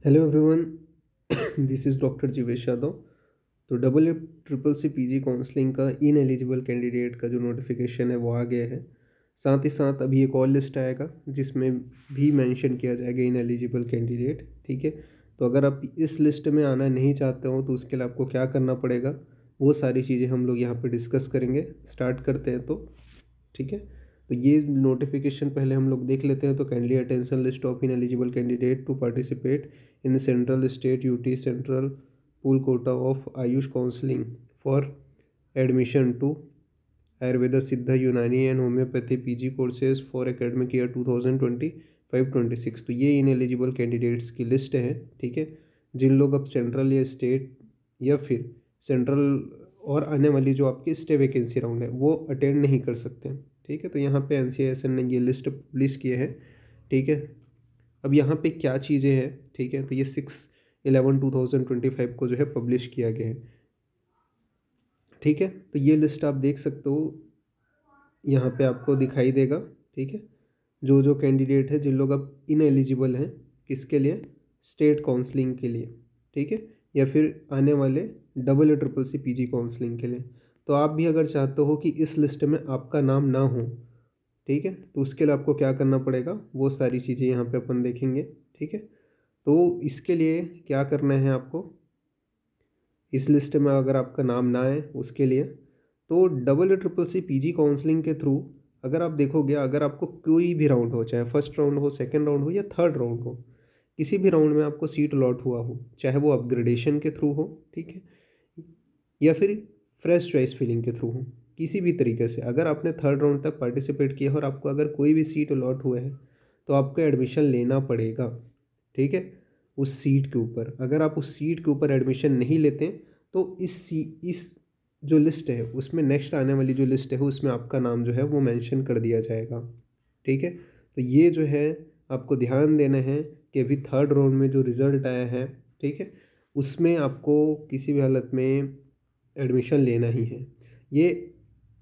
Hello everyone, this is doctor Jeevesh Yadav. तो double triple C PG counselling का इन eligible candidate का जो नोटिफिकेशन है वो आ गया है। साथ ही साथ अभी एक और लिस्ट आएगा जिसमें भी मेंशन किया जाएगा इन एलिजिबल कैंडिडेट। ठीक है, तो अगर आप इस लिस्ट में आना नहीं चाहते हो तो उसके लिए आपको क्या करना पड़ेगा, वो सारी चीज़ें हम लोग यहाँ पर डिस्कस करेंगे। स्टार्ट करते हैं तो ठीक है। तो ये नोटिफिकेशन पहले हम लोग देख लेते हैं। तो kindly attention, list of in eligible candidate to participate in central state UT central pool quota of AYUSH counselling for admission to Ayurveda Siddha Unani and homoeopathy PG courses for academic year 2025-26। तो ये इन एलिजिबल कैंडिडेट्स की list है। ठीक है, जिन लोग अब central या state या फिर सेंट्रल और आने वाली जो आपकी स्टे वैकेंसी राउंड है वो अटेंड नहीं कर सकते। ठीक है, तो यहाँ पे NCISN ने ये लिस्ट पब्लिश किए हैं। ठीक है, अब यहाँ पे क्या चीज़ें हैं। ठीक है, तो ये 6/11/2025 को जो है पब्लिश किया गया है। ठीक है, तो ये लिस्ट आप देख सकते हो, यहाँ पे आपको दिखाई देगा। ठीक है, जो जो कैंडिडेट है, जिन लोग अब इन एलिजिबल हैं, किसके लिए, स्टेट काउंसलिंग के लिए। ठीक है, या फिर आने वाले double triple C PG counselling के लिए। तो आप भी अगर चाहते हो कि इस लिस्ट में आपका नाम ना हो, ठीक है, तो उसके लिए आपको क्या करना पड़ेगा, वो सारी चीज़ें यहाँ पे अपन देखेंगे। ठीक है, तो इसके लिए क्या करना है आपको, इस लिस्ट में अगर आपका नाम ना आए उसके लिए, तो double triple C PG counselling के थ्रू अगर आप देखोगे, अगर आपको कोई भी राउंड हो, चाहे फर्स्ट राउंड हो, सेकंड राउंड हो या थर्ड राउंड हो, किसी भी राउंड में आपको सीट अलॉट हुआ हो, चाहे वो अपग्रेडेशन के थ्रू हो, ठीक है, या फिर फ्रेश चॉइस फिलिंग के थ्रू हो, किसी भी तरीके से अगर आपने थर्ड राउंड तक पार्टिसिपेट किया और आपको अगर कोई भी सीट अलॉट हुआ है तो आपको एडमिशन लेना पड़ेगा। ठीक है, उस सीट के ऊपर अगर आप उस सीट के ऊपर एडमिशन नहीं लेते तो इस जो लिस्ट है उसमें, नेक्स्ट आने वाली जो लिस्ट है उसमें आपका नाम जो है वो मेंशन कर दिया जाएगा। ठीक है, तो ये जो है आपको ध्यान देना है कि अभी थर्ड राउंड में जो रिज़ल्ट आया है, ठीक है, उसमें आपको किसी भी हालत में एडमिशन लेना ही है। ये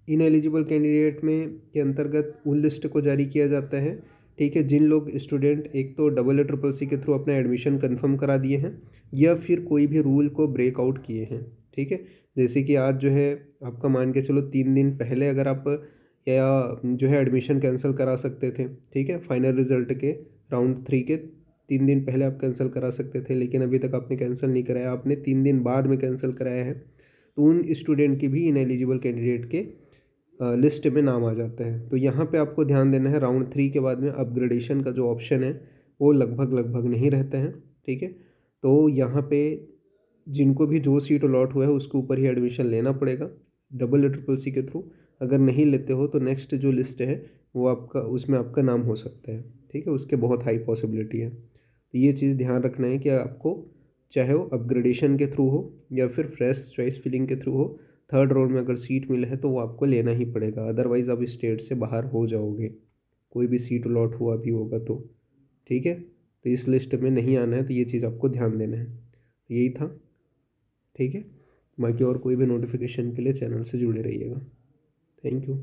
इन एलिजिबल कैंडिडेट में के अंतर्गत उन लिस्ट को जारी किया जाता है, ठीक है, जिन लोग स्टूडेंट एक तो डबल ट्रिपल सी के थ्रू अपना एडमिशन कंफर्म करा दिए हैं या फिर कोई भी रूल को ब्रेकआउट किए हैं। ठीक है, जैसे कि आज जो है आपका मान के चलो 3 दिन पहले अगर आप या जो है एडमिशन कैंसिल करा सकते थे। ठीक है, फाइनल रिजल्ट के राउंड 3 के 3 दिन पहले आप कैंसिल करा सकते थे, लेकिन अभी तक आपने कैंसिल नहीं कराया, आपने 3 दिन बाद में कैंसिल कराया है, तो उन स्टूडेंट की भी इन एलिजिबल कैंडिडेट के लिस्ट में नाम आ जाता है। तो यहाँ पे आपको ध्यान देना है, राउंड 3 के बाद में अपग्रेडेशन का जो ऑप्शन है वो लगभग लगभग नहीं रहता है। ठीक है, तो यहाँ पे जिनको भी जो सीट अलॉट हुआ है उसके ऊपर ही एडमिशन लेना पड़ेगा डबल ट्रिपल सी के थ्रू। अगर नहीं लेते हो तो नेक्स्ट जो लिस्ट है वो आपका, उसमें आपका नाम हो सकता है। ठीक है, उसके बहुत हाई पॉसिबिलिटी है। तो ये चीज़ ध्यान रखना है कि आपको, चाहे वो अपग्रेडेशन के थ्रू हो या फिर फ्रेश चॉइस फिलिंग के थ्रू हो, थर्ड राउंड में अगर सीट मिला है तो वो आपको लेना ही पड़ेगा, अदरवाइज़ आप स्टेट से बाहर हो जाओगे, कोई भी सीट अलॉट हुआ भी होगा तो। ठीक है, तो इस लिस्ट में नहीं आना है, तो ये चीज़ आपको ध्यान देना है। तो यही था। ठीक है, बाकी और कोई भी नोटिफिकेशन के लिए चैनल से जुड़े रहिएगा। Thank you.